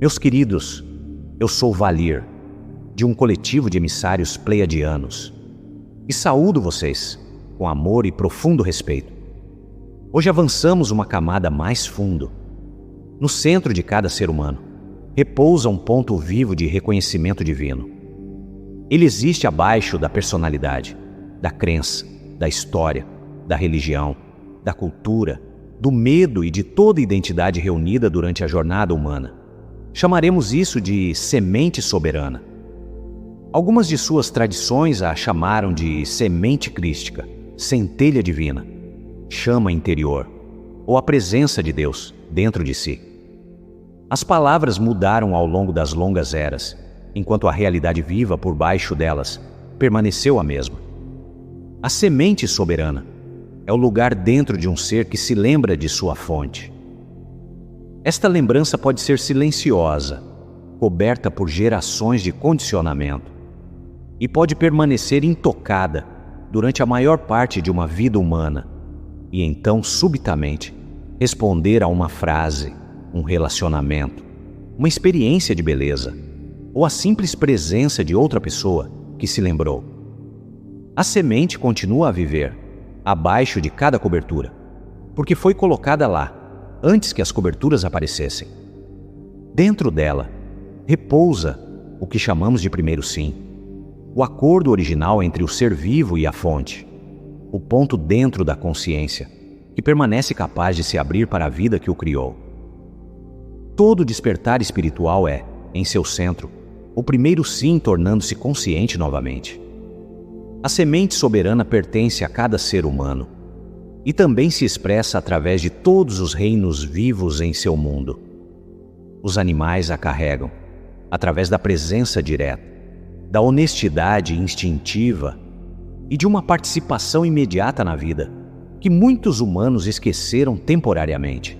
Meus queridos, eu sou Valir, de um coletivo de emissários pleiadianos, e saúdo vocês com amor e profundo respeito. Hoje avançamos uma camada mais fundo. No centro de cada ser humano repousa um ponto vivo de reconhecimento divino. Ele existe abaixo da personalidade, da crença, da história, da religião, da cultura, do medo e de toda identidade reunida durante a jornada humana. Chamaremos isso de semente soberana. Algumas de suas tradições a chamaram de semente crística, centelha divina, chama interior, ou a presença de Deus dentro de si. As palavras mudaram ao longo das longas eras, enquanto a realidade viva por baixo delas permaneceu a mesma. A semente soberana é o lugar dentro de um ser que se lembra de sua fonte. Esta lembrança pode ser silenciosa, coberta por gerações de condicionamento, e pode permanecer intocada durante a maior parte de uma vida humana, e então, subitamente, responder a uma frase, um relacionamento, uma experiência de beleza, ou a simples presença de outra pessoa que se lembrou. A semente continua a viver, abaixo de cada cobertura, porque foi colocada lá, antes que as coberturas aparecessem. Dentro dela, repousa o que chamamos de primeiro sim, o acordo original entre o ser vivo e a fonte, o ponto dentro da consciência, que permanece capaz de se abrir para a vida que o criou. Todo despertar espiritual é, em seu centro, o primeiro sim tornando-se consciente novamente. A semente soberana pertence a cada ser humano e também se expressa através de todos os reinos vivos em seu mundo. Os animais a carregam através da presença direta, da honestidade instintiva e de uma participação imediata na vida que muitos humanos esqueceram temporariamente.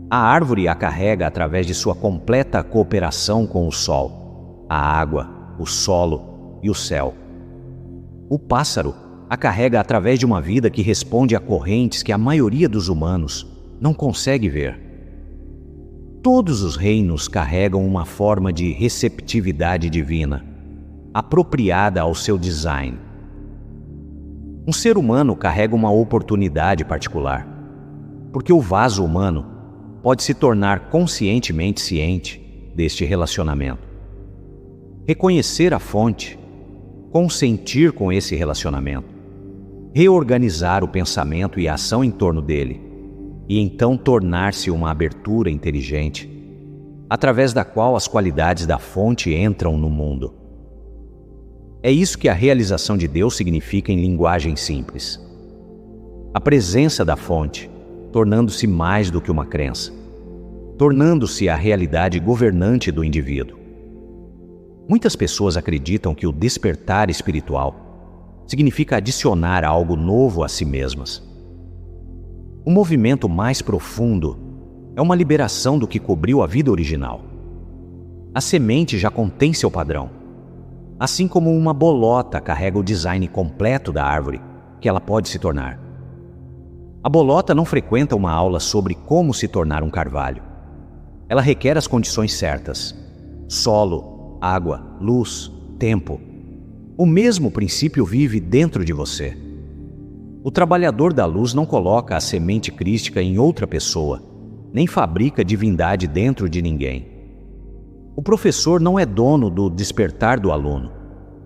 A árvore a carrega através de sua completa cooperação com o sol, a água, o solo e o céu. O pássaro a carrega através de uma vida que responde a correntes que a maioria dos humanos não consegue ver. Todos os reinos carregam uma forma de receptividade divina, apropriada ao seu design. Um ser humano carrega uma oportunidade particular, porque o vaso humano pode se tornar conscientemente ciente deste relacionamento. Reconhecer a fonte, consentir com esse relacionamento, reorganizar o pensamento e a ação em torno dele, e então tornar-se uma abertura inteligente, através da qual as qualidades da fonte entram no mundo. É isso que a realização de Deus significa em linguagem simples. A presença da fonte, tornando-se mais do que uma crença, tornando-se a realidade governante do indivíduo. Muitas pessoas acreditam que o despertar espiritual significa adicionar algo novo a si mesmas. O movimento mais profundo é uma liberação do que cobriu a vida original. A semente já contém seu padrão, assim como uma bolota carrega o design completo da árvore que ela pode se tornar. A bolota não frequenta uma aula sobre como se tornar um carvalho. Ela requer as condições certas: solo, água, luz, tempo. O mesmo princípio vive dentro de você. O trabalhador da luz não coloca a semente crística em outra pessoa, nem fabrica divindade dentro de ninguém. O professor não é dono do despertar do aluno.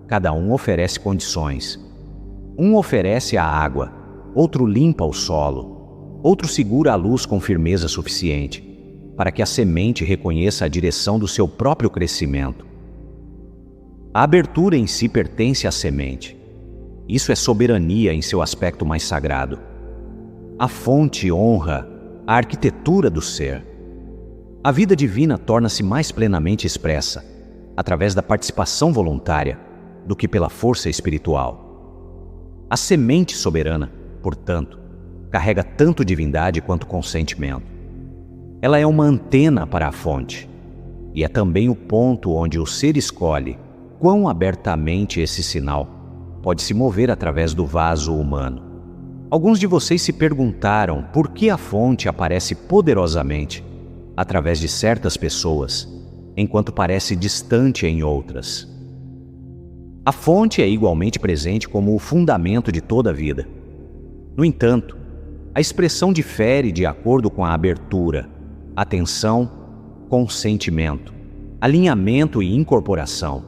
Cada um oferece condições. Um oferece a água, outro limpa o solo, outro segura a luz com firmeza suficiente para que a semente reconheça a direção do seu próprio crescimento. A abertura em si pertence à semente. Isso é soberania em seu aspecto mais sagrado. A fonte honra a arquitetura do ser. A vida divina torna-se mais plenamente expressa através da participação voluntária do que pela força espiritual. A semente soberana, portanto, carrega tanto divindade quanto consentimento. Ela é uma antena para a fonte e é também o ponto onde o ser escolhe quão abertamente esse sinal pode se mover através do vaso humano. Alguns de vocês se perguntaram por que a fonte aparece poderosamente através de certas pessoas, enquanto parece distante em outras. A fonte é igualmente presente como o fundamento de toda a vida. No entanto, a expressão difere de acordo com a abertura, atenção, consentimento, alinhamento e incorporação.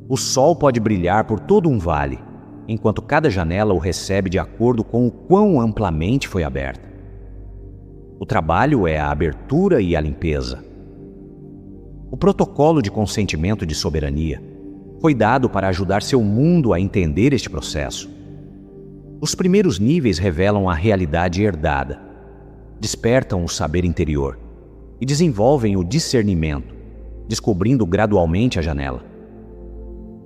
O sol pode brilhar por todo um vale, enquanto cada janela o recebe de acordo com o quão amplamente foi aberta. O trabalho é a abertura e a limpeza. O protocolo de consentimento de soberania foi dado para ajudar seu mundo a entender este processo. Os primeiros níveis revelam a realidade herdada, despertam o saber interior e desenvolvem o discernimento, descobrindo gradualmente a janela.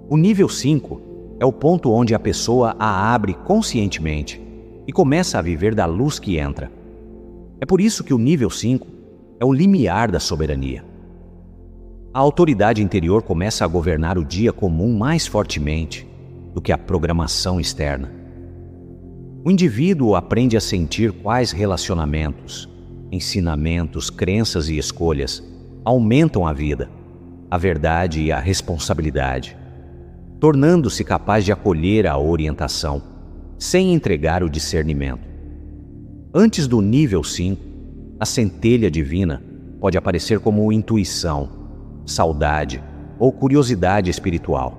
O nível 5 é o ponto onde a pessoa a abre conscientemente e começa a viver da luz que entra. É por isso que o nível 5 é o limiar da soberania. A autoridade interior começa a governar o dia comum mais fortemente do que a programação externa. O indivíduo aprende a sentir quais relacionamentos, ensinamentos, crenças e escolhas aumentam a vida, a verdade e a responsabilidade, tornando-se capaz de acolher a orientação, sem entregar o discernimento. Antes do nível 5, a centelha divina pode aparecer como intuição, saudade ou curiosidade espiritual.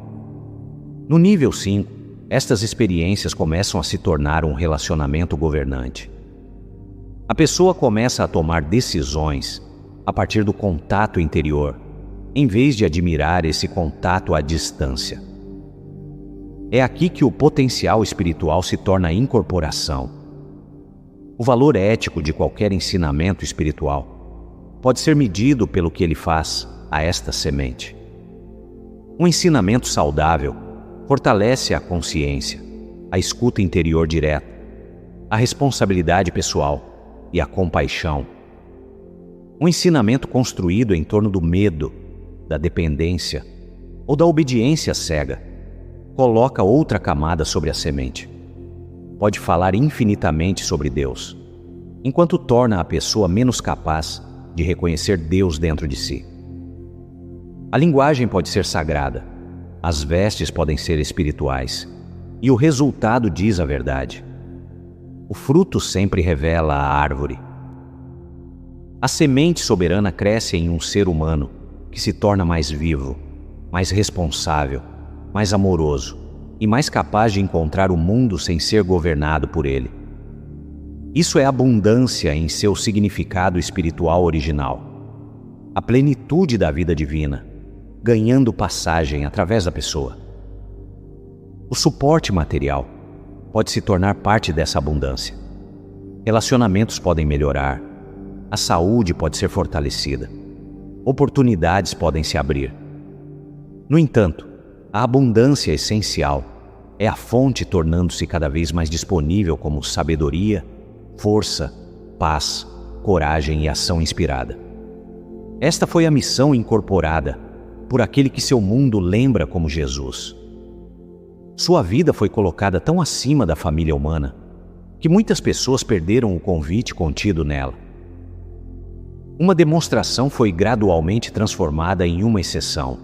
No nível 5, estas experiências começam a se tornar um relacionamento governante. A pessoa começa a tomar decisões a partir do contato interior, em vez de admirar esse contato à distância. É aqui que o potencial espiritual se torna incorporação. O valor ético de qualquer ensinamento espiritual pode ser medido pelo que ele faz a esta semente. Um ensinamento saudável fortalece a consciência, a escuta interior direta, a responsabilidade pessoal e a compaixão. Um ensinamento construído em torno do medo, da dependência ou da obediência cega coloca outra camada sobre a semente. Pode falar infinitamente sobre Deus, enquanto torna a pessoa menos capaz de reconhecer Deus dentro de si. A linguagem pode ser sagrada, as vestes podem ser espirituais, e o resultado diz a verdade. O fruto sempre revela a árvore. A semente soberana cresce em um ser humano que se torna mais vivo, mais responsável, mais amoroso e mais capaz de encontrar o mundo sem ser governado por ele. Isso é abundância em seu significado espiritual original. A plenitude da vida divina, ganhando passagem através da pessoa. O suporte material pode se tornar parte dessa abundância. Relacionamentos podem melhorar, a saúde pode ser fortalecida, oportunidades podem se abrir. No entanto, a abundância essencial é a fonte tornando-se cada vez mais disponível como sabedoria, força, paz, coragem e ação inspirada. Esta foi a missão incorporada por aquele que seu mundo lembra como Jesus. Sua vida foi colocada tão acima da família humana que muitas pessoas perderam o convite contido nela. Uma demonstração foi gradualmente transformada em uma exceção,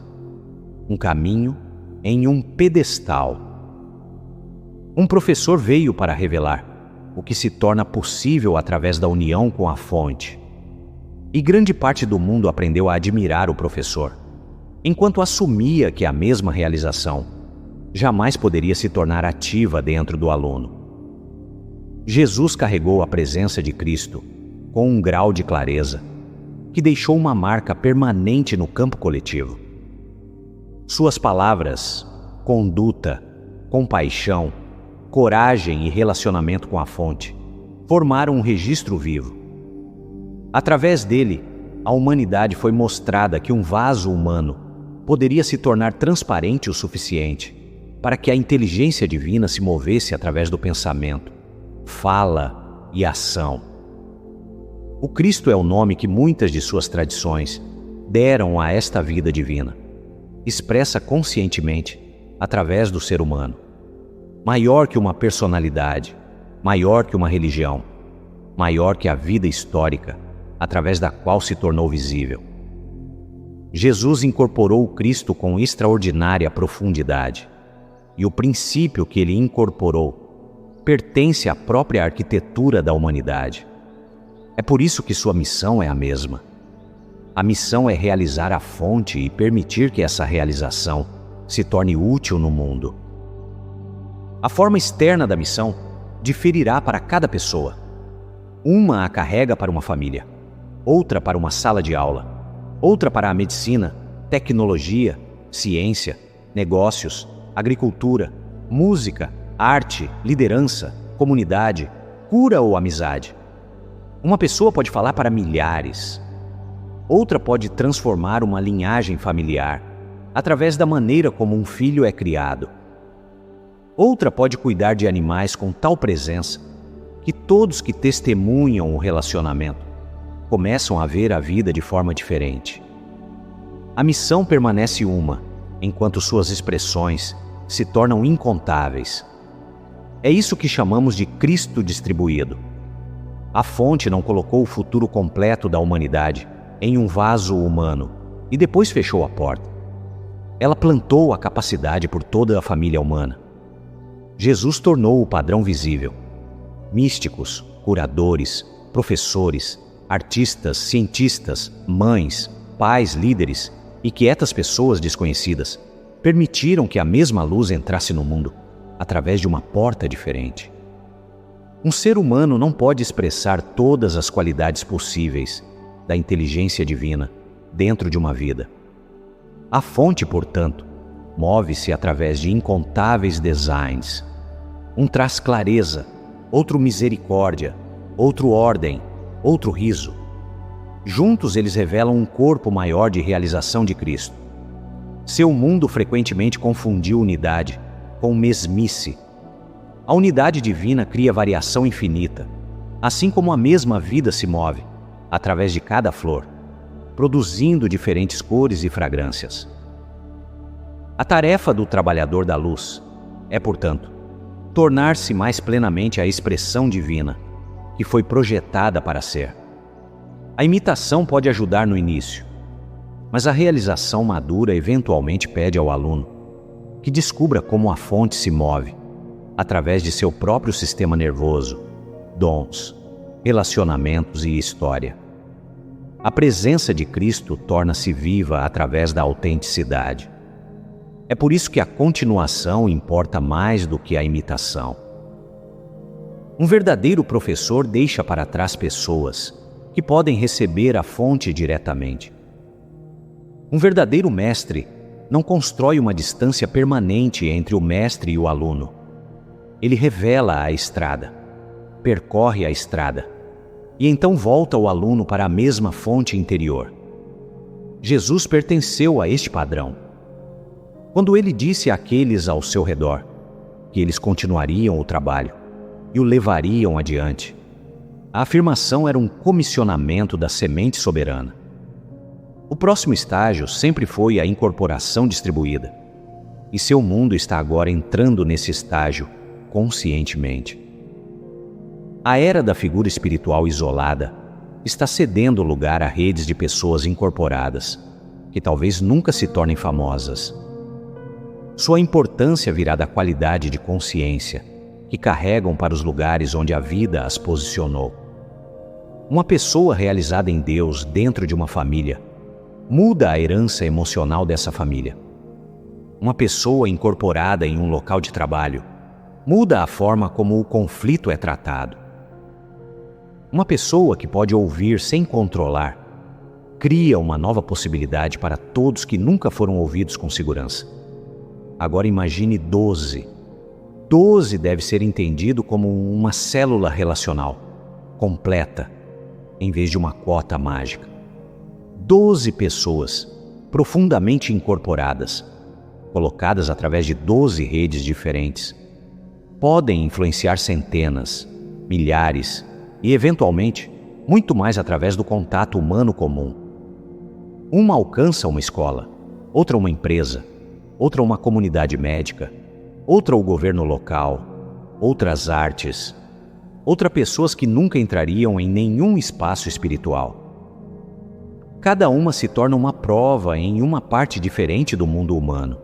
um caminho em um pedestal. Um professor veio para revelar o que se torna possível através da união com a fonte. E grande parte do mundo aprendeu a admirar o professor, enquanto assumia que a mesma realização jamais poderia se tornar ativa dentro do aluno. Jesus carregou a presença de Cristo com um grau de clareza que deixou uma marca permanente no campo coletivo. Suas palavras, conduta, compaixão, coragem e relacionamento com a fonte formaram um registro vivo. Através dele, a humanidade foi mostrada que um vaso humano poderia se tornar transparente o suficiente para que a inteligência divina se movesse através do pensamento, fala e ação. O Cristo é o nome que muitas de suas tradições deram a esta vida divina, expressa conscientemente através do ser humano. Maior que uma personalidade, maior que uma religião, maior que a vida histórica através da qual se tornou visível. Jesus incorporou o Cristo com extraordinária profundidade, e o princípio que ele incorporou pertence à própria arquitetura da humanidade. É por isso que sua missão é a mesma. A missão é realizar a fonte e permitir que essa realização se torne útil no mundo. A forma externa da missão diferirá para cada pessoa. Uma a carrega para uma família, outra para uma sala de aula, outra para a medicina, tecnologia, ciência, negócios, agricultura, música, arte, liderança, comunidade, cura ou amizade. Uma pessoa pode falar para milhares. Outra pode transformar uma linhagem familiar através da maneira como um filho é criado. Outra pode cuidar de animais com tal presença que todos que testemunham o relacionamento começam a ver a vida de forma diferente. A missão permanece uma, enquanto suas expressões se tornam incontáveis. É isso que chamamos de Cristo distribuído. A fonte não colocou o futuro completo da humanidade em um vaso humano e depois fechou a porta. Ela plantou a capacidade por toda a família humana. Jesus tornou o padrão visível. Místicos, curadores, professores, artistas, cientistas, mães, pais, líderes e quietas pessoas desconhecidas permitiram que a mesma luz entrasse no mundo através de uma porta diferente. Um ser humano não pode expressar todas as qualidades possíveis da inteligência divina dentro de uma vida. A fonte, portanto, move-se através de incontáveis designs. Um traz clareza, outro misericórdia, outro ordem, outro riso. Juntos eles revelam um corpo maior de realização de Cristo. Seu mundo frequentemente confundiu unidade com mesmice. A unidade divina cria variação infinita, assim como a mesma vida se move, através de cada flor, produzindo diferentes cores e fragrâncias. A tarefa do trabalhador da luz é, portanto, tornar-se mais plenamente a expressão divina que foi projetada para ser. A imitação pode ajudar no início, mas a realização madura eventualmente pede ao aluno que descubra como a fonte se move através de seu próprio sistema nervoso, dons, relacionamentos e história. A presença de Cristo torna-se viva através da autenticidade. É por isso que a continuação importa mais do que a imitação. Um verdadeiro professor deixa para trás pessoas que podem receber a fonte diretamente. Um verdadeiro mestre não constrói uma distância permanente entre o mestre e o aluno. Ele revela a estrada, percorre a estrada, e então volta o aluno para a mesma fonte interior. Jesus pertenceu a este padrão. Quando ele disse àqueles ao seu redor que eles continuariam o trabalho e o levariam adiante, a afirmação era um comissionamento da semente soberana. O próximo estágio sempre foi a incorporação distribuída, e seu mundo está agora entrando nesse estágio conscientemente. A era da figura espiritual isolada está cedendo lugar a redes de pessoas incorporadas, que talvez nunca se tornem famosas. Sua importância virá da qualidade de consciência que carregam para os lugares onde a vida as posicionou. Uma pessoa realizada em Deus dentro de uma família muda a herança emocional dessa família. Uma pessoa incorporada em um local de trabalho muda a forma como o conflito é tratado. Uma pessoa que pode ouvir sem controlar cria uma nova possibilidade para todos que nunca foram ouvidos com segurança. Agora imagine 12. 12 deve ser entendido como uma célula relacional, completa, em vez de uma cota mágica. 12 pessoas profundamente incorporadas, colocadas através de 12 redes diferentes, podem influenciar centenas, milhares e, eventualmente, muito mais através do contato humano comum. Uma alcança uma escola, outra uma empresa, outra uma comunidade médica, outra o governo local, outras artes, outra pessoas que nunca entrariam em nenhum espaço espiritual. cada uma se torna uma prova em uma parte diferente do mundo humano.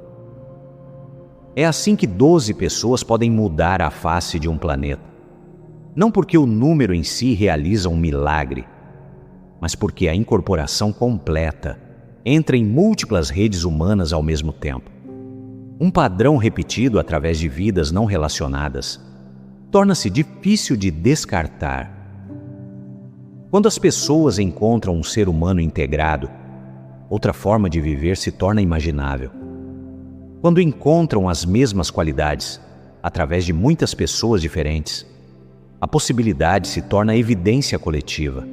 É assim que 12 pessoas podem mudar a face de um planeta. Não porque o número em si realiza um milagre, mas porque a incorporação completa entra em múltiplas redes humanas ao mesmo tempo. Um padrão repetido através de vidas não relacionadas torna-se difícil de descartar. Quando as pessoas encontram um ser humano integrado, outra forma de viver se torna imaginável. Quando encontram as mesmas qualidades, através de muitas pessoas diferentes, a possibilidade se torna evidência coletiva.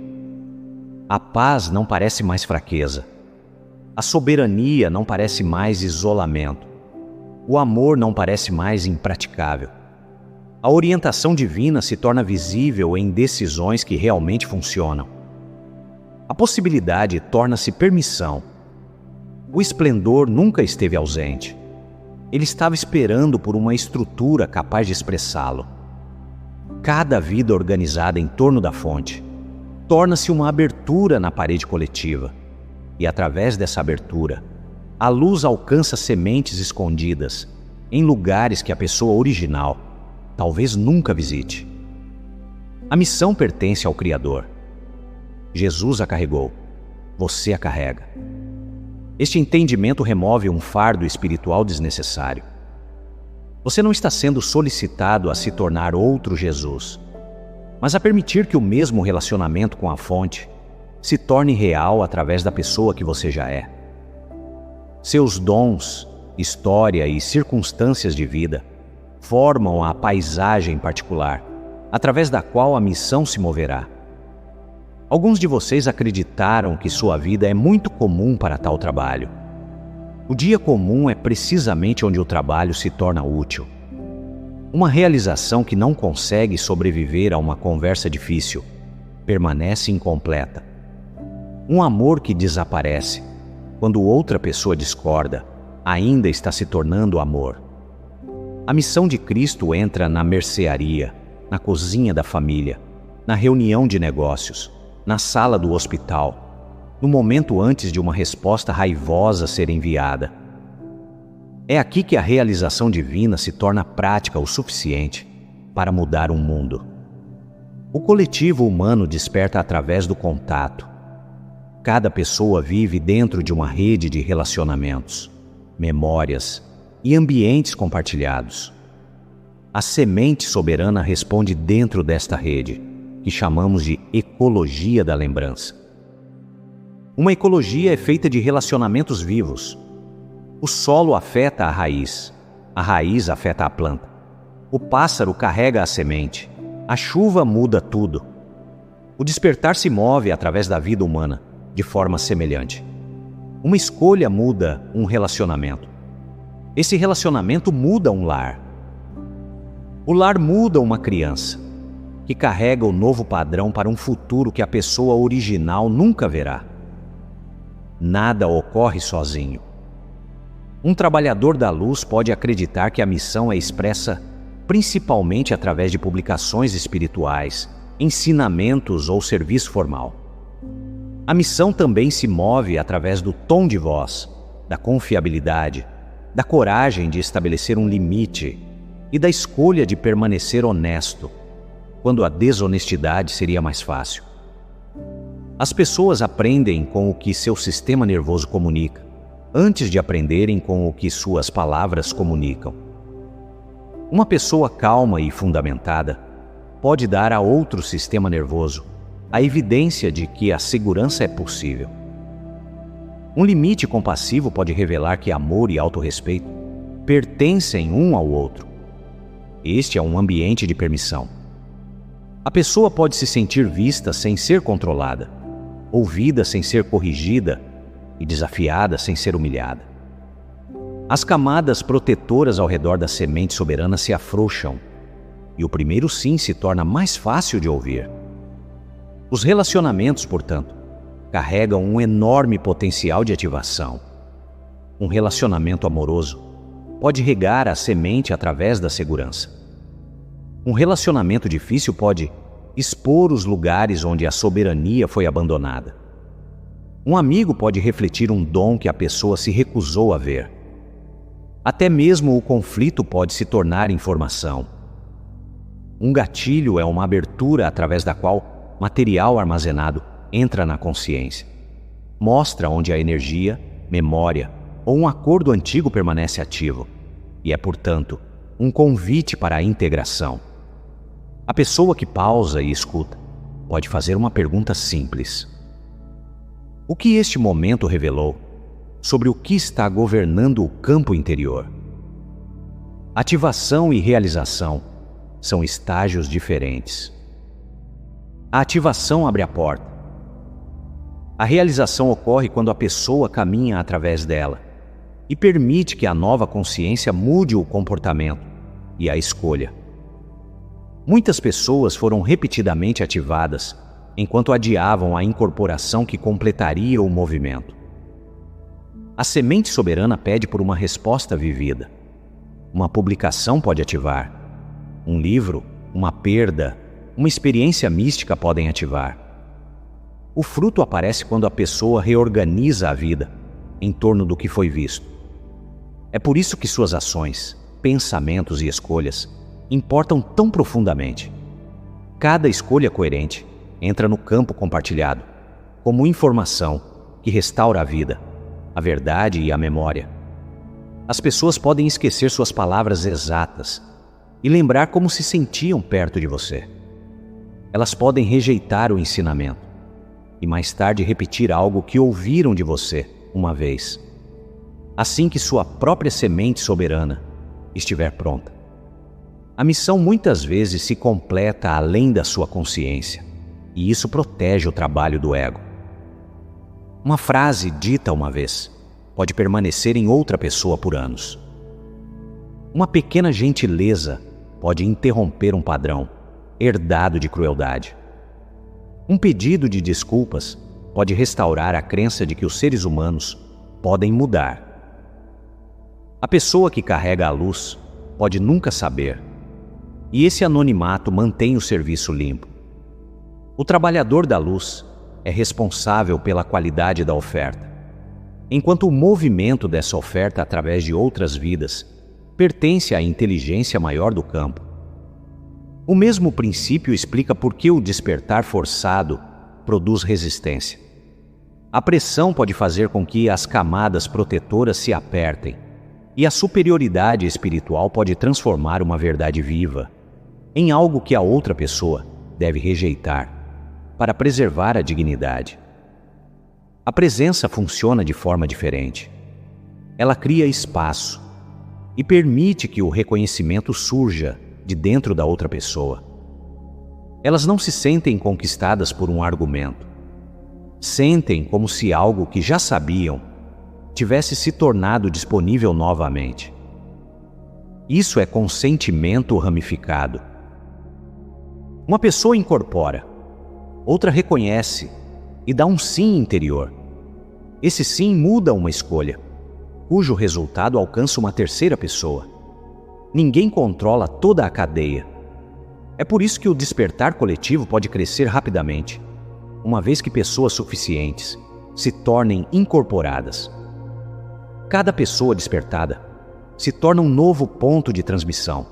A paz não parece mais fraqueza. A soberania não parece mais isolamento. O amor não parece mais impraticável. A orientação divina se torna visível em decisões que realmente funcionam. A possibilidade torna-se permissão. O esplendor nunca esteve ausente. Ele estava esperando por uma estrutura capaz de expressá-lo. Cada vida organizada em torno da fonte torna-se uma abertura na parede coletiva. E através dessa abertura, a luz alcança sementes escondidas em lugares que a pessoa original talvez nunca visite. A missão pertence ao Criador. Jesus a carregou. Você a carrega. Este entendimento remove um fardo espiritual desnecessário. Você não está sendo solicitado a se tornar outro Jesus, mas a permitir que o mesmo relacionamento com a fonte se torne real através da pessoa que você já é. Seus dons, história e circunstâncias de vida formam a paisagem particular, através da qual a missão se moverá. Alguns de vocês acreditaram que sua vida é muito comum para tal trabalho. O dia comum é precisamente onde o trabalho se torna útil. Uma realização que não consegue sobreviver a uma conversa difícil permanece incompleta. Um amor que desaparece quando outra pessoa discorda ainda está se tornando amor. A missão de Cristo entra na mercearia, na cozinha da família, na reunião de negócios, na sala do hospital, no momento antes de uma resposta raivosa ser enviada. É aqui que a realização divina se torna prática o suficiente para mudar um mundo. O coletivo humano desperta através do contato. Cada pessoa vive dentro de uma rede de relacionamentos, memórias e ambientes compartilhados. A semente soberana responde dentro desta rede, que chamamos de ecologia da lembrança. Uma ecologia é feita de relacionamentos vivos. O solo afeta a raiz afeta a planta. O pássaro carrega a semente. A chuva muda tudo. O despertar se move através da vida humana, de forma semelhante. Uma escolha muda um relacionamento. Esse relacionamento muda um lar. O lar muda uma criança, que carrega o novo padrão para um futuro que a pessoa original nunca verá. Nada ocorre sozinho. Um trabalhador da luz pode acreditar que a missão é expressa principalmente através de publicações espirituais, ensinamentos ou serviço formal. A missão também se move através do tom de voz, da confiabilidade, da coragem de estabelecer um limite e da escolha de permanecer honesto, quando a desonestidade seria mais fácil. As pessoas aprendem com o que seu sistema nervoso comunica, antes de aprenderem com o que suas palavras comunicam. Uma pessoa calma e fundamentada pode dar a outro sistema nervoso a evidência de que a segurança é possível. Um limite compassivo pode revelar que amor e autorrespeito pertencem um ao outro. Este é um ambiente de permissão. A pessoa pode se sentir vista sem ser controlada, ouvida sem ser corrigida e desafiada sem ser humilhada. As camadas protetoras ao redor da semente soberana se afrouxam e o primeiro sim se torna mais fácil de ouvir. Os relacionamentos, portanto, carregam um enorme potencial de ativação. Um relacionamento amoroso pode regar a semente através da segurança. Um relacionamento difícil pode expor os lugares onde a soberania foi abandonada. Um amigo pode refletir um dom que a pessoa se recusou a ver. Até mesmo o conflito pode se tornar informação. Um gatilho é uma abertura através da qual material armazenado entra na consciência. Mostra onde a energia, memória ou um acordo antigo permanece ativo e é, portanto, um convite para a integração. A pessoa que pausa e escuta pode fazer uma pergunta simples: o que este momento revelou sobre o que está governando o campo interior? Ativação e realização são estágios diferentes. A ativação abre a porta. A realização ocorre quando a pessoa caminha através dela e permite que a nova consciência mude o comportamento e a escolha. Muitas pessoas foram repetidamente ativadas enquanto adiavam a incorporação que completaria o movimento. A semente soberana pede por uma resposta vivida. Uma publicação pode ativar. Um livro, uma perda, uma experiência mística podem ativar. O fruto aparece quando a pessoa reorganiza a vida em torno do que foi visto. É por isso que suas ações, pensamentos e escolhas importam tão profundamente. Cada escolha coerente entra no campo compartilhado, como informação que restaura a vida, a verdade e a memória. As pessoas podem esquecer suas palavras exatas e lembrar como se sentiam perto de você. Elas podem rejeitar o ensinamento e mais tarde repetir algo que ouviram de você uma vez, assim que sua própria semente soberana estiver pronta. A missão muitas vezes se completa além da sua consciência, e isso protege o trabalho do ego. Uma frase dita uma vez pode permanecer em outra pessoa por anos. Uma pequena gentileza pode interromper um padrão herdado de crueldade. Um pedido de desculpas pode restaurar a crença de que os seres humanos podem mudar. A pessoa que carrega a luz pode nunca saber, e esse anonimato mantém o serviço limpo. O trabalhador da luz é responsável pela qualidade da oferta, enquanto o movimento dessa oferta através de outras vidas pertence à inteligência maior do campo. O mesmo princípio explica por que o despertar forçado produz resistência. A pressão pode fazer com que as camadas protetoras se apertem, e a superioridade espiritual pode transformar uma verdade viva em algo que a outra pessoa deve rejeitar para preservar a dignidade. A presença funciona de forma diferente. Ela cria espaço e permite que o reconhecimento surja de dentro da outra pessoa. Elas não se sentem conquistadas por um argumento. Sentem como se algo que já sabiam tivesse se tornado disponível novamente. Isso é consentimento ramificado. Uma pessoa incorpora, outra reconhece e dá um sim interior. Esse sim muda uma escolha, cujo resultado alcança uma terceira pessoa. Ninguém controla toda a cadeia. É por isso que o despertar coletivo pode crescer rapidamente, uma vez que pessoas suficientes se tornem incorporadas. Cada pessoa despertada se torna um novo ponto de transmissão.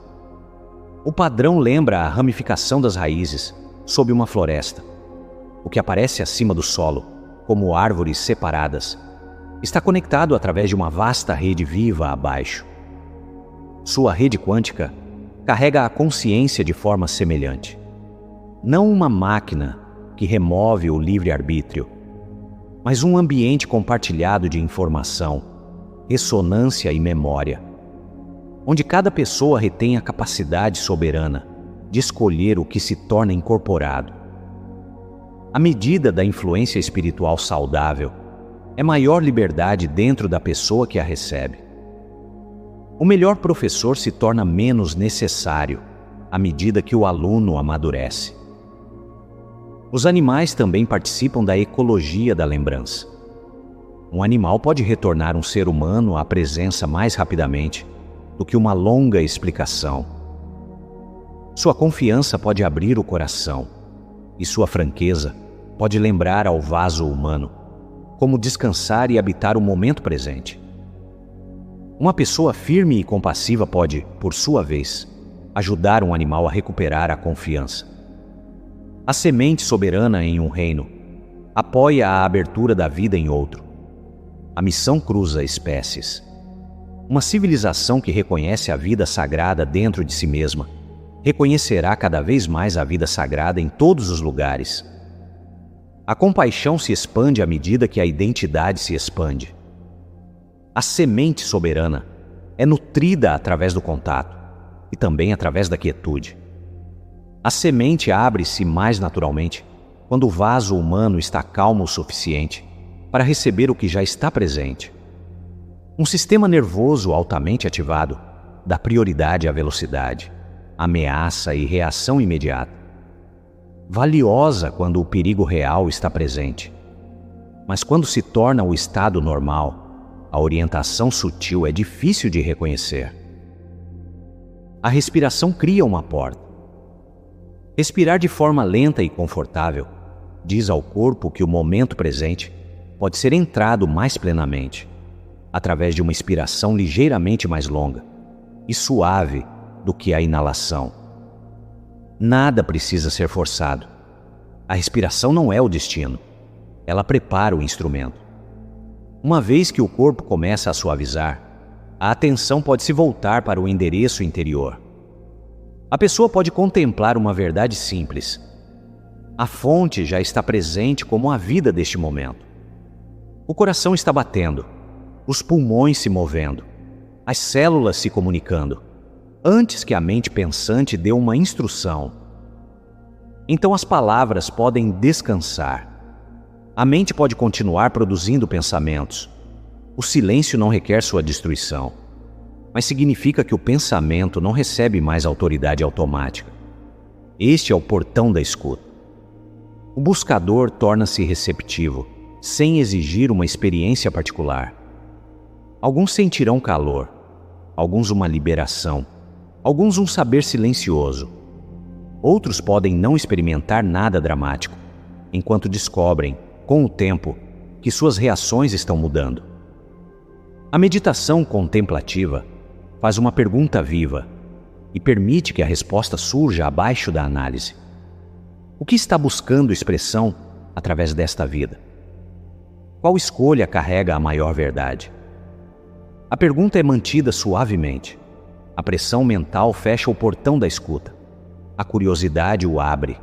O padrão lembra a ramificação das raízes sob uma floresta. O que aparece acima do solo, como árvores separadas, está conectado através de uma vasta rede viva abaixo. Sua rede quântica carrega a consciência de forma semelhante. Não uma máquina que remove o livre-arbítrio, mas um ambiente compartilhado de informação, ressonância e memória, onde cada pessoa retém a capacidade soberana de escolher o que se torna incorporado. A medida da influência espiritual saudável é maior liberdade dentro da pessoa que a recebe. O melhor professor se torna menos necessário à medida que o aluno amadurece. Os animais também participam da ecologia da lembrança. Um animal pode retornar um ser humano à presença mais rapidamente do que uma longa explicação. Sua confiança pode abrir o coração, e sua franqueza pode lembrar ao vaso humano como descansar e habitar o momento presente. Uma pessoa firme e compassiva pode, por sua vez, ajudar um animal a recuperar a confiança. A semente soberana em um reino apoia a abertura da vida em outro. A missão cruza espécies. Uma civilização que reconhece a vida sagrada dentro de si mesma reconhecerá cada vez mais a vida sagrada em todos os lugares. A compaixão se expande à medida que a identidade se expande. A semente soberana é nutrida através do contato e também através da quietude. A semente abre-se mais naturalmente quando o vaso humano está calmo o suficiente para receber o que já está presente. Um sistema nervoso altamente ativado dá prioridade à velocidade, ameaça e reação imediata. Valiosa quando o perigo real está presente. Mas quando se torna o estado normal, a orientação sutil é difícil de reconhecer. A respiração cria uma porta. Respirar de forma lenta e confortável diz ao corpo que o momento presente pode ser entrado mais plenamente, através de uma expiração ligeiramente mais longa e suave do que a inalação. Nada precisa ser forçado. A respiração não é o destino. Ela prepara o instrumento. Uma vez que o corpo começa a suavizar, a atenção pode se voltar para o endereço interior. A pessoa pode contemplar uma verdade simples. A fonte já está presente como a vida deste momento. O coração está batendo, os pulmões se movendo, as células se comunicando, antes que a mente pensante dê uma instrução. Então as palavras podem descansar. A mente pode continuar produzindo pensamentos. O silêncio não requer sua destruição, mas significa que o pensamento não recebe mais autoridade automática. Este é o portão da escuta. O buscador torna-se receptivo, sem exigir uma experiência particular. Alguns sentirão calor, alguns uma liberação, alguns um saber silencioso. Outros podem não experimentar nada dramático, enquanto descobrem, com o tempo, que suas reações estão mudando. A meditação contemplativa faz uma pergunta viva e permite que a resposta surja abaixo da análise. O que está buscando expressão através desta vida? Qual escolha carrega a maior verdade? A pergunta é mantida suavemente. A pressão mental fecha o portão da escuta. A curiosidade o abre.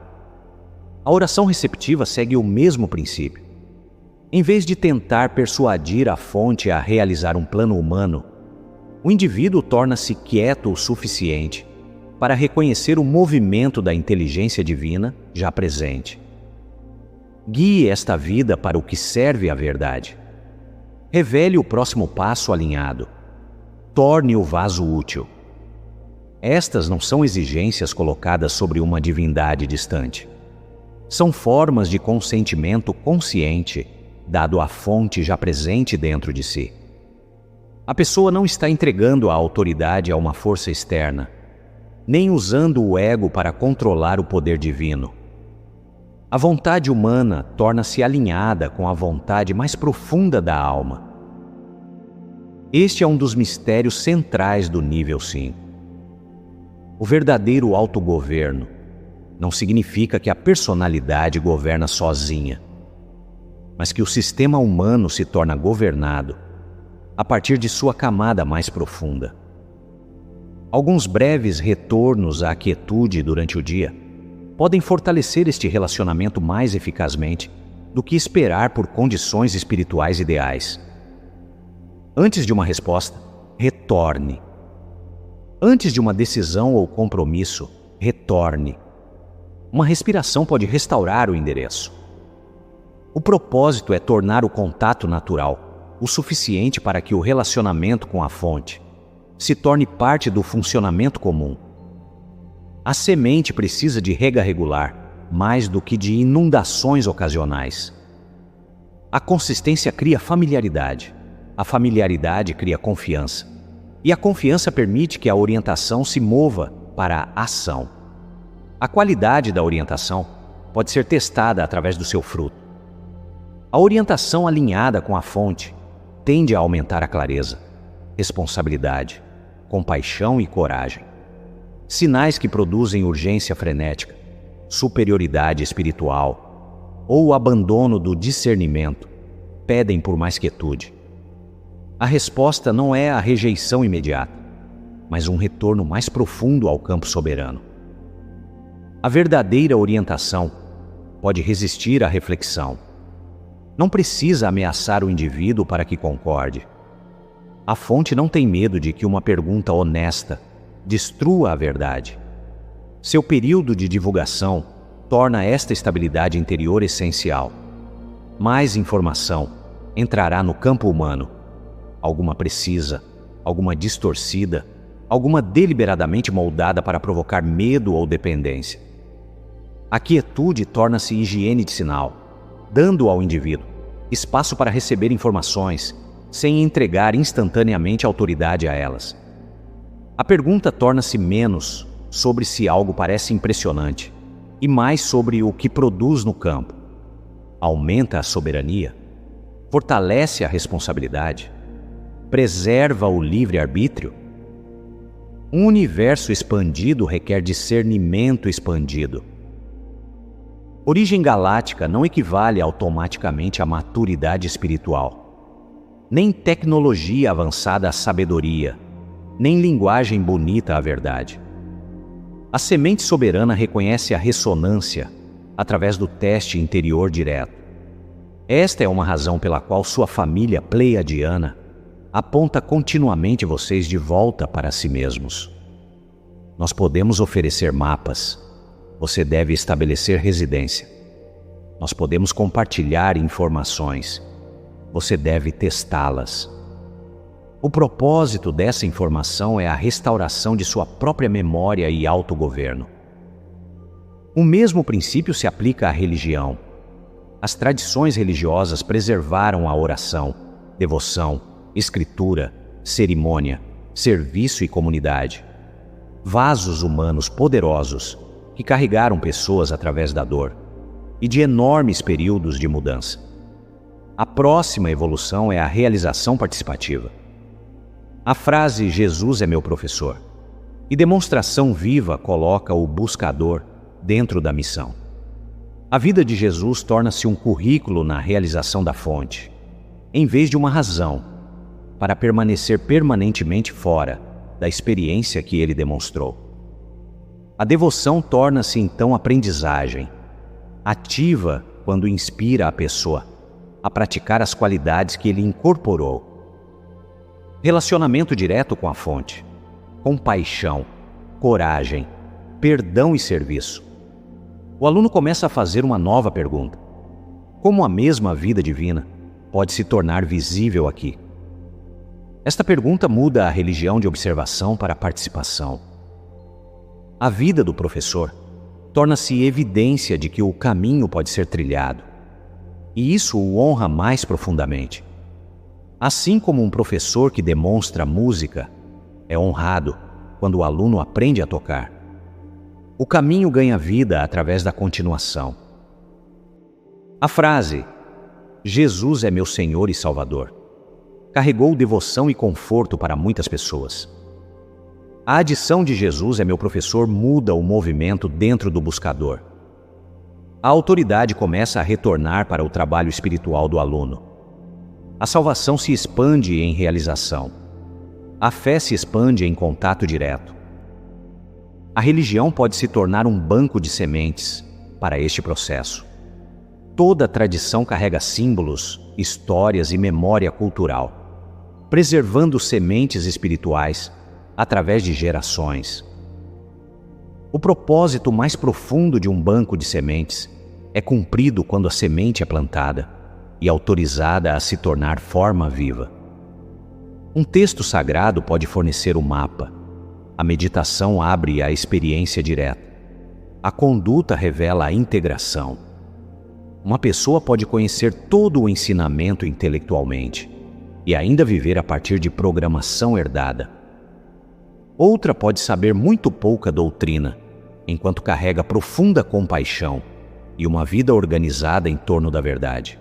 A oração receptiva segue o mesmo princípio. Em vez de tentar persuadir a fonte a realizar um plano humano, o indivíduo torna-se quieto o suficiente para reconhecer o movimento da inteligência divina já presente. Guie esta vida para o que serve à verdade. Revele o próximo passo alinhado. Torne o vaso útil. Estas não são exigências colocadas sobre uma divindade distante. São formas de consentimento consciente, dado à fonte já presente dentro de si. A pessoa não está entregando a autoridade a uma força externa, nem usando o ego para controlar o poder divino. A vontade humana torna-se alinhada com a vontade mais profunda da alma. Este é um dos mistérios centrais do nível 5. O verdadeiro autogoverno não significa que a personalidade governa sozinha, mas que o sistema humano se torna governado a partir de sua camada mais profunda. Alguns breves retornos à quietude durante o dia podem fortalecer este relacionamento mais eficazmente do que esperar por condições espirituais ideais. Antes de uma resposta, retorne. Antes de uma decisão ou compromisso, retorne. Uma respiração pode restaurar o endereço. O propósito é tornar o contato natural o suficiente para que o relacionamento com a fonte se torne parte do funcionamento comum. A semente precisa de rega regular mais do que de inundações ocasionais. A consistência cria familiaridade, a familiaridade cria confiança, e a confiança permite que a orientação se mova para a ação. A qualidade da orientação pode ser testada através do seu fruto. A orientação alinhada com a fonte tende a aumentar a clareza, responsabilidade, compaixão e coragem. Sinais que produzem urgência frenética, superioridade espiritual ou o abandono do discernimento pedem por mais quietude. A resposta não é a rejeição imediata, mas um retorno mais profundo ao campo soberano. A verdadeira orientação pode resistir à reflexão. Não precisa ameaçar o indivíduo para que concorde. A fonte não tem medo de que uma pergunta honesta destrua a verdade. Seu período de divulgação torna esta estabilidade interior essencial. Mais informação entrará no campo humano. Alguma precisa, alguma distorcida, alguma deliberadamente moldada para provocar medo ou dependência. A quietude torna-se higiene de sinal, dando ao indivíduo espaço para receber informações, sem entregar instantaneamente autoridade a elas. A pergunta torna-se menos sobre se algo parece impressionante e mais sobre o que produz no campo. Aumenta a soberania, fortalece a responsabilidade, preserva o livre-arbítrio. Um universo expandido requer discernimento expandido. Origem galáctica não equivale automaticamente à maturidade espiritual. Nem tecnologia avançada à sabedoria, nem linguagem bonita à verdade. A semente soberana reconhece a ressonância através do teste interior direto. Esta é uma razão pela qual sua família pleiadiana aponta continuamente vocês de volta para si mesmos. Nós podemos oferecer mapas. Você deve estabelecer residência. Nós podemos compartilhar informações. Você deve testá-las. O propósito dessa informação é a restauração de sua própria memória e autogoverno. O mesmo princípio se aplica à religião. As tradições religiosas preservaram a oração, devoção, escritura, cerimônia, serviço e comunidade. Vasos humanos poderosos que carregaram pessoas através da dor e de enormes períodos de mudança. A próxima evolução é a realização participativa. A frase "Jesus é meu professor" e demonstração viva coloca o buscador dentro da missão. A vida de Jesus torna-se um currículo na realização da fonte, em vez de uma razão para permanecer permanentemente fora da experiência que ele demonstrou. A devoção torna-se então aprendizagem, ativa quando inspira a pessoa a praticar as qualidades que ele incorporou. Relacionamento direto com a fonte, compaixão, coragem, perdão e serviço. O aluno começa a fazer uma nova pergunta: como a mesma vida divina pode se tornar visível aqui? Esta pergunta muda a religião de observação para a participação. A vida do professor torna-se evidência de que o caminho pode ser trilhado, e isso o honra mais profundamente. Assim como um professor que demonstra música é honrado quando o aluno aprende a tocar, o caminho ganha vida através da continuação. A frase "Jesus é meu Senhor e Salvador" carregou devoção e conforto para muitas pessoas. A adição de "Jesus é meu professor" muda o movimento dentro do buscador. A autoridade começa a retornar para o trabalho espiritual do aluno. A salvação se expande em realização. A fé se expande em contato direto. A religião pode se tornar um banco de sementes para este processo. Toda tradição carrega símbolos, histórias e memória cultural, preservando sementes espirituais através de gerações. O propósito mais profundo de um banco de sementes é cumprido quando a semente é plantada e autorizada a se tornar forma viva. Um texto sagrado pode fornecer o mapa. A meditação abre a experiência direta. A conduta revela a integração. Uma pessoa pode conhecer todo o ensinamento intelectualmente e ainda viver a partir de programação herdada. Outra pode saber muito pouca doutrina, enquanto carrega profunda compaixão e uma vida organizada em torno da verdade.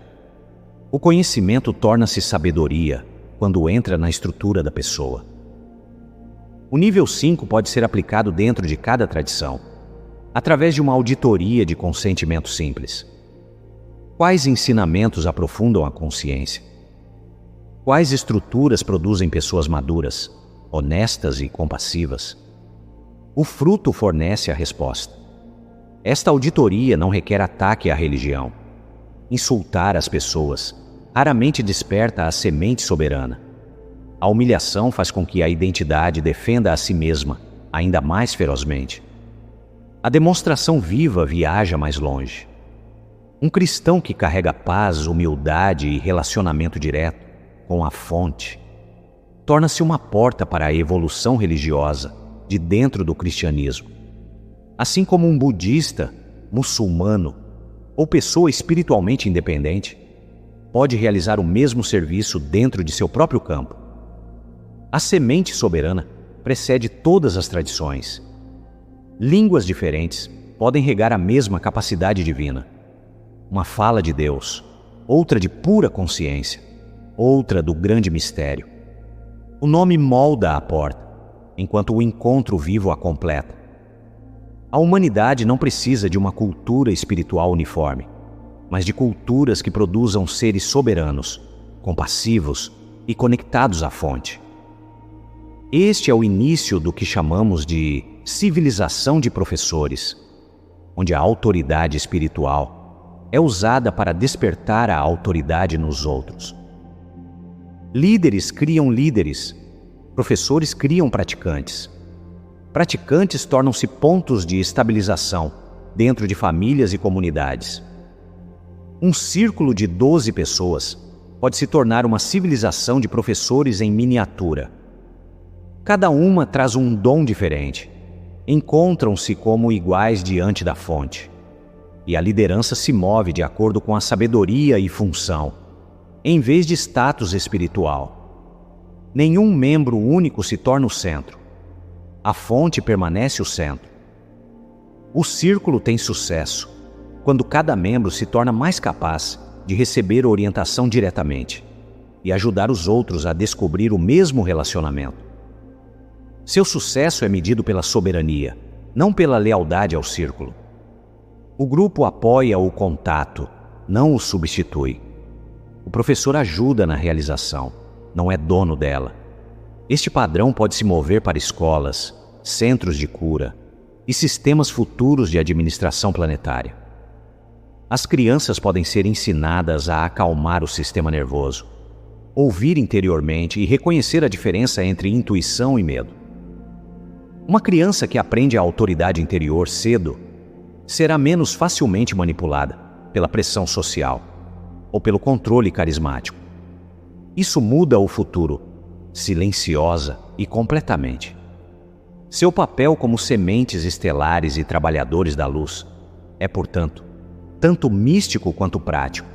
O conhecimento torna-se sabedoria quando entra na estrutura da pessoa. O nível 5 pode ser aplicado dentro de cada tradição, através de uma auditoria de consentimento simples. Quais ensinamentos aprofundam a consciência? Quais estruturas produzem pessoas maduras, honestas e compassivas? O fruto fornece a resposta. Esta auditoria não requer ataque à religião. Insultar as pessoas raramente desperta a semente soberana. A humilhação faz com que a identidade defenda a si mesma ainda mais ferozmente. A demonstração viva viaja mais longe. Um cristão que carrega paz, humildade e relacionamento direto com a fonte torna-se uma porta para a evolução religiosa de dentro do cristianismo. Assim como um budista, muçulmano ou pessoa espiritualmente independente pode realizar o mesmo serviço dentro de seu próprio campo. A semente soberana precede todas as tradições. Línguas diferentes podem regar a mesma capacidade divina. Uma fala de Deus, outra de pura consciência, outra do grande mistério. O nome molda a porta, enquanto o encontro vivo a completa. A humanidade não precisa de uma cultura espiritual uniforme, mas de culturas que produzam seres soberanos, compassivos e conectados à fonte. Este é o início do que chamamos de civilização de professores, onde a autoridade espiritual é usada para despertar a autoridade nos outros. Líderes criam líderes, professores criam praticantes. Praticantes tornam-se pontos de estabilização dentro de famílias e comunidades. Um círculo de 12 pessoas pode se tornar uma civilização de professores em miniatura. Cada uma traz um dom diferente. Encontram-se como iguais diante da fonte. E a liderança se move de acordo com a sabedoria e função, em vez de status espiritual. Nenhum membro único se torna o centro. A fonte permanece o centro. O círculo tem sucesso quando cada membro se torna mais capaz de receber orientação diretamente e ajudar os outros a descobrir o mesmo relacionamento. Seu sucesso é medido pela soberania, não pela lealdade ao círculo. O grupo apoia o contato, não o substitui. O professor ajuda na realização, não é dono dela. Este padrão pode se mover para escolas, centros de cura e sistemas futuros de administração planetária. As crianças podem ser ensinadas a acalmar o sistema nervoso, ouvir interiormente e reconhecer a diferença entre intuição e medo. Uma criança que aprende a autoridade interior cedo será menos facilmente manipulada pela pressão social ou pelo controle carismático. Isso muda o futuro, silenciosa e completamente. Seu papel como sementes estelares e trabalhadores da luz é, portanto, tanto místico quanto prático.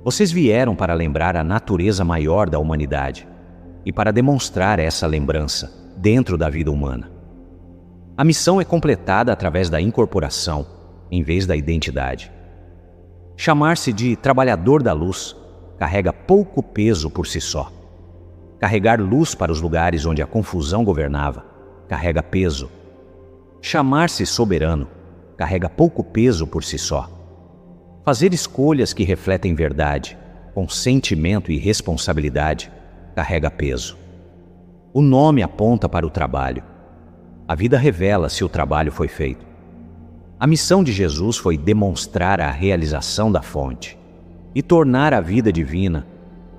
Vocês vieram para lembrar a natureza maior da humanidade e para demonstrar essa lembrança dentro da vida humana. A missão é completada através da incorporação, em vez da identidade. Chamar-se de trabalhador da luz carrega pouco peso por si só. Carregar luz para os lugares onde a confusão governava carrega peso. Chamar-se soberano carrega pouco peso por si só. Fazer escolhas que refletem verdade, com sentimento e responsabilidade, carrega peso. O nome aponta para o trabalho. A vida revela se o trabalho foi feito. A missão de Jesus foi demonstrar a realização da fonte e tornar a vida divina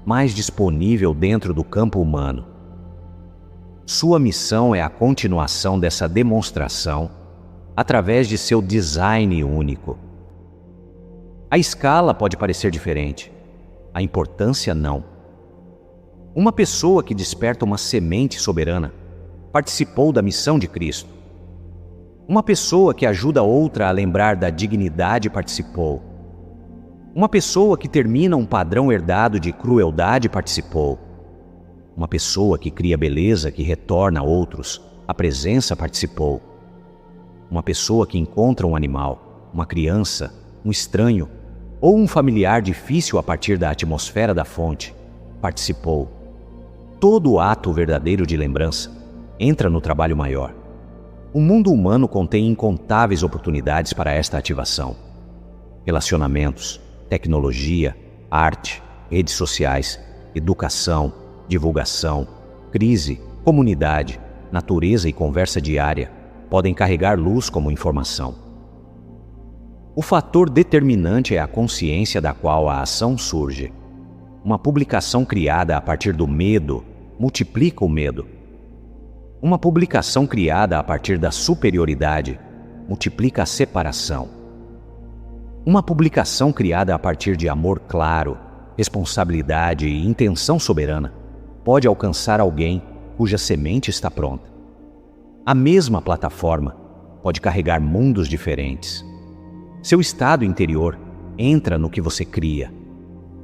mais disponível dentro do campo humano. Sua missão é a continuação dessa demonstração através de seu design único. A escala pode parecer diferente, a importância não. Uma pessoa que desperta uma semente soberana participou da missão de Cristo. Uma pessoa que ajuda outra a lembrar da dignidade participou. Uma pessoa que termina um padrão herdado de crueldade participou. Uma pessoa que cria beleza que retorna a outros, a presença participou. Uma pessoa que encontra um animal, uma criança, um estranho ou um familiar difícil a partir da atmosfera da fonte, participou. Todo ato verdadeiro de lembrança entra no trabalho maior. O mundo humano contém incontáveis oportunidades para esta ativação. Relacionamentos, tecnologia, arte, redes sociais, educação, divulgação, crise, comunidade, natureza e conversa diária podem carregar luz como informação. O fator determinante é a consciência da qual a ação surge. Uma publicação criada a partir do medo multiplica o medo. Uma publicação criada a partir da superioridade multiplica a separação. Uma publicação criada a partir de amor claro, responsabilidade e intenção soberana pode alcançar alguém cuja semente está pronta. A mesma plataforma pode carregar mundos diferentes. Seu estado interior entra no que você cria.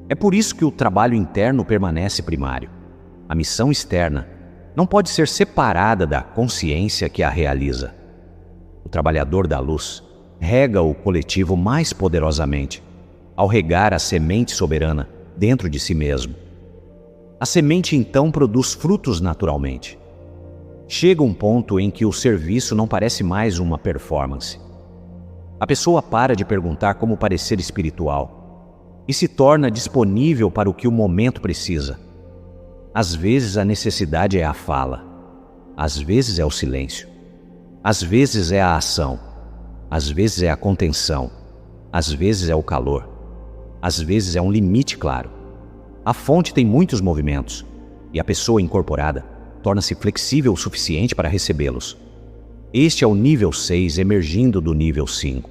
É por isso que o trabalho interno permanece primário. A missão externa não pode ser separada da consciência que a realiza. O trabalhador da luz rega o coletivo mais poderosamente ao regar a semente soberana dentro de si mesmo. A semente então produz frutos naturalmente. Chega um ponto em que o serviço não parece mais uma performance. A pessoa para de perguntar como parecer espiritual e se torna disponível para o que o momento precisa. Às vezes a necessidade é a fala, às vezes é o silêncio, às vezes é a ação, às vezes é a contenção, às vezes é o calor, às vezes é um limite claro. A fonte tem muitos movimentos e a pessoa incorporada torna-se flexível o suficiente para recebê-los. Este é o nível 6 emergindo do nível 5.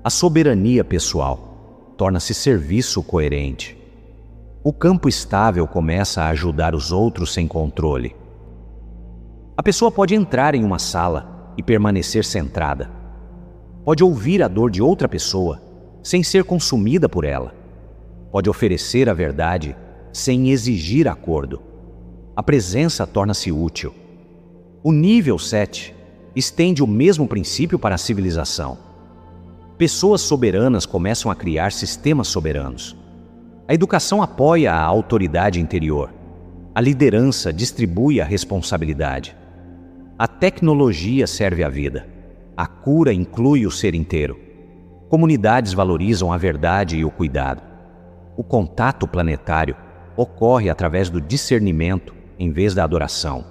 A soberania pessoal torna-se serviço coerente. O campo estável começa a ajudar os outros sem controle. A pessoa pode entrar em uma sala e permanecer centrada. Pode ouvir a dor de outra pessoa sem ser consumida por ela. Pode oferecer a verdade sem exigir acordo. A presença torna-se útil. O nível 7 estende o mesmo princípio para a civilização. Pessoas soberanas começam a criar sistemas soberanos. A educação apoia a autoridade interior. A liderança distribui a responsabilidade. A tecnologia serve à vida. A cura inclui o ser inteiro. Comunidades valorizam a verdade e o cuidado. O contato planetário ocorre através do discernimento em vez da adoração.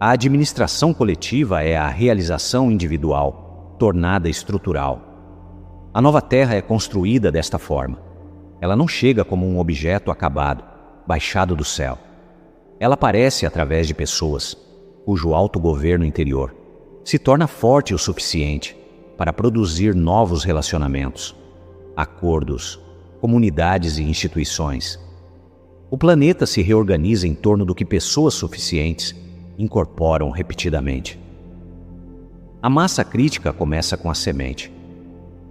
A administração coletiva é a realização individual, tornada estrutural. A nova Terra é construída desta forma. Ela não chega como um objeto acabado, baixado do céu. Ela aparece através de pessoas, cujo autogoverno interior se torna forte o suficiente para produzir novos relacionamentos, acordos, comunidades e instituições. O planeta se reorganiza em torno do que pessoas suficientes incorporam repetidamente. A massa crítica começa com a semente.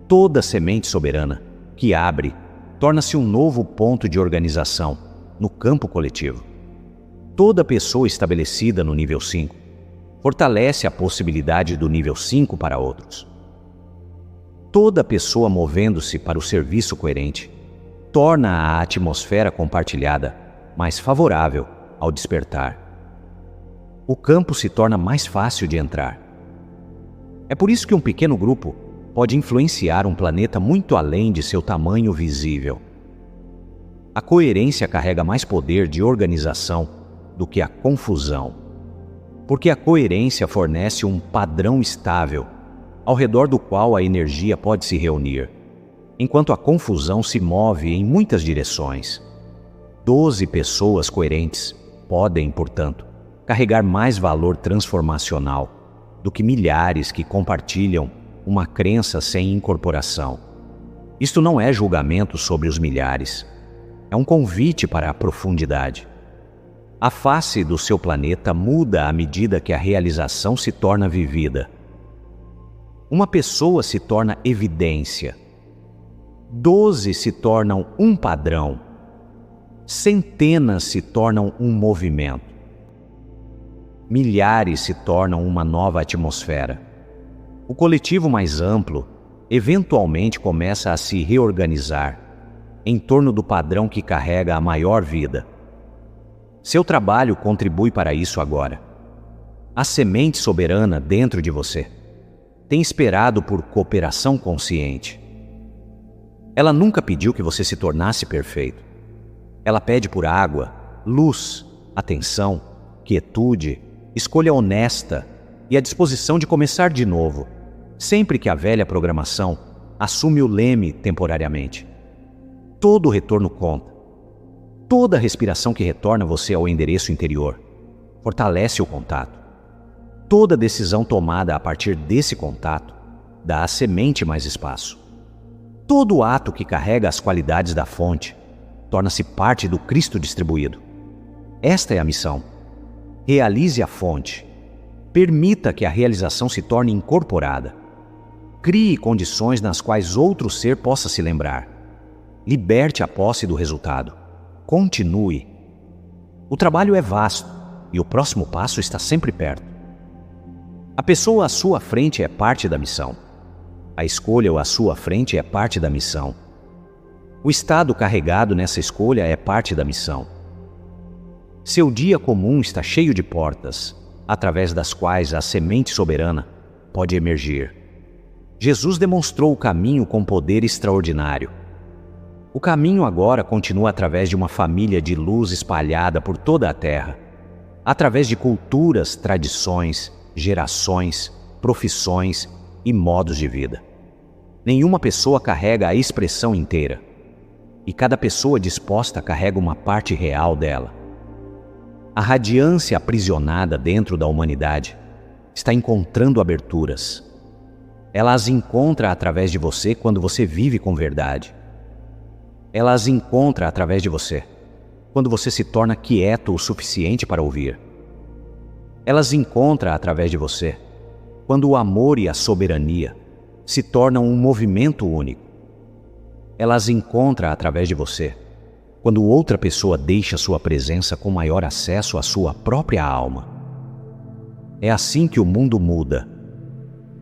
Toda semente soberana que abre torna-se um novo ponto de organização no campo coletivo. Toda pessoa estabelecida no nível 5 fortalece a possibilidade do nível 5 para outros. Toda pessoa movendo-se para o serviço coerente torna a atmosfera compartilhada mais favorável ao despertar. O campo se torna mais fácil de entrar. É por isso que um pequeno grupo pode influenciar um planeta muito além de seu tamanho visível. A coerência carrega mais poder de organização do que a confusão, porque a coerência fornece um padrão estável ao redor do qual a energia pode se reunir, enquanto a confusão se move em muitas direções. 12 pessoas coerentes podem, portanto, carregar mais valor transformacional do que milhares que compartilham uma crença sem incorporação. Isto não é julgamento sobre os milhares, é um convite para a profundidade. A face do seu planeta muda à medida que a realização se torna vivida. Uma pessoa se torna evidência. 12 se tornam um padrão. Centenas se tornam um movimento. Milhares se tornam uma nova atmosfera. O coletivo mais amplo eventualmente começa a se reorganizar em torno do padrão que carrega a maior vida. Seu trabalho contribui para isso agora. A semente soberana dentro de você tem esperado por cooperação consciente. Ela nunca pediu que você se tornasse perfeito. Ela pede por água, luz, atenção, quietude, escolha honesta e a disposição de começar de novo, sempre que a velha programação assume o leme temporariamente. Todo retorno conta. Toda respiração que retorna você ao endereço interior fortalece o contato. Toda decisão tomada a partir desse contato dá à semente mais espaço. Todo ato que carrega as qualidades da fonte torna-se parte do Cristo distribuído. Esta é a missão. Realize a fonte. Permita que a realização se torne incorporada. Crie condições nas quais outro ser possa se lembrar. Liberte a posse do resultado. Continue. O trabalho é vasto e o próximo passo está sempre perto. A pessoa à sua frente é parte da missão. A escolha à sua frente é parte da missão. O estado carregado nessa escolha é parte da missão. Seu dia comum está cheio de portas, através das quais a semente soberana pode emergir. Jesus demonstrou o caminho com poder extraordinário. O caminho agora continua através de uma família de luz espalhada por toda a terra, através de culturas, tradições, gerações, profissões e modos de vida. Nenhuma pessoa carrega a expressão inteira, e cada pessoa disposta carrega uma parte real dela. A radiância aprisionada dentro da humanidade está encontrando aberturas. Ela as encontra através de você quando você vive com verdade. Ela as encontra através de você quando você se torna quieto o suficiente para ouvir. Ela as encontra através de você quando o amor e a soberania se tornam um movimento único. Ela as encontra através de você quando outra pessoa deixa sua presença com maior acesso à sua própria alma. É assim que o mundo muda.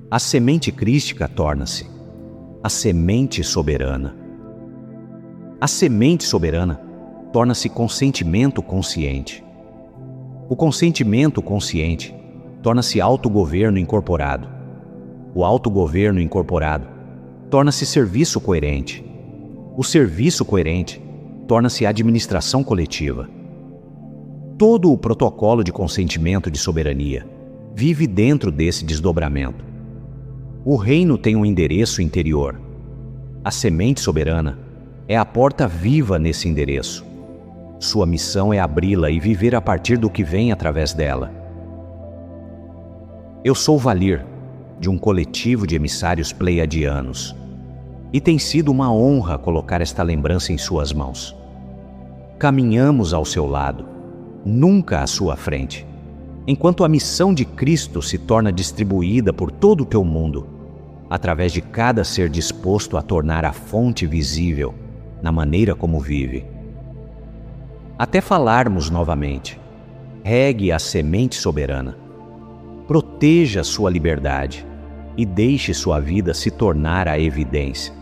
A semente crística torna-se a semente soberana. A semente soberana torna-se consentimento consciente. O consentimento consciente torna-se autogoverno incorporado. O autogoverno incorporado torna-se serviço coerente. O serviço coerente torna-se administração coletiva. Todo o protocolo de consentimento de soberania vive dentro desse desdobramento. O reino tem um endereço interior. A semente soberana é a porta viva nesse endereço. Sua missão é abri-la e viver a partir do que vem através dela. Eu sou Valir, de um coletivo de emissários pleiadianos, e tem sido uma honra colocar esta lembrança em suas mãos. Caminhamos ao seu lado, nunca à sua frente, enquanto a missão de Cristo se torna distribuída por todo o teu mundo, através de cada ser disposto a tornar a fonte visível na maneira como vive. Até falarmos novamente, regue a semente soberana, proteja sua liberdade e deixe sua vida se tornar a evidência.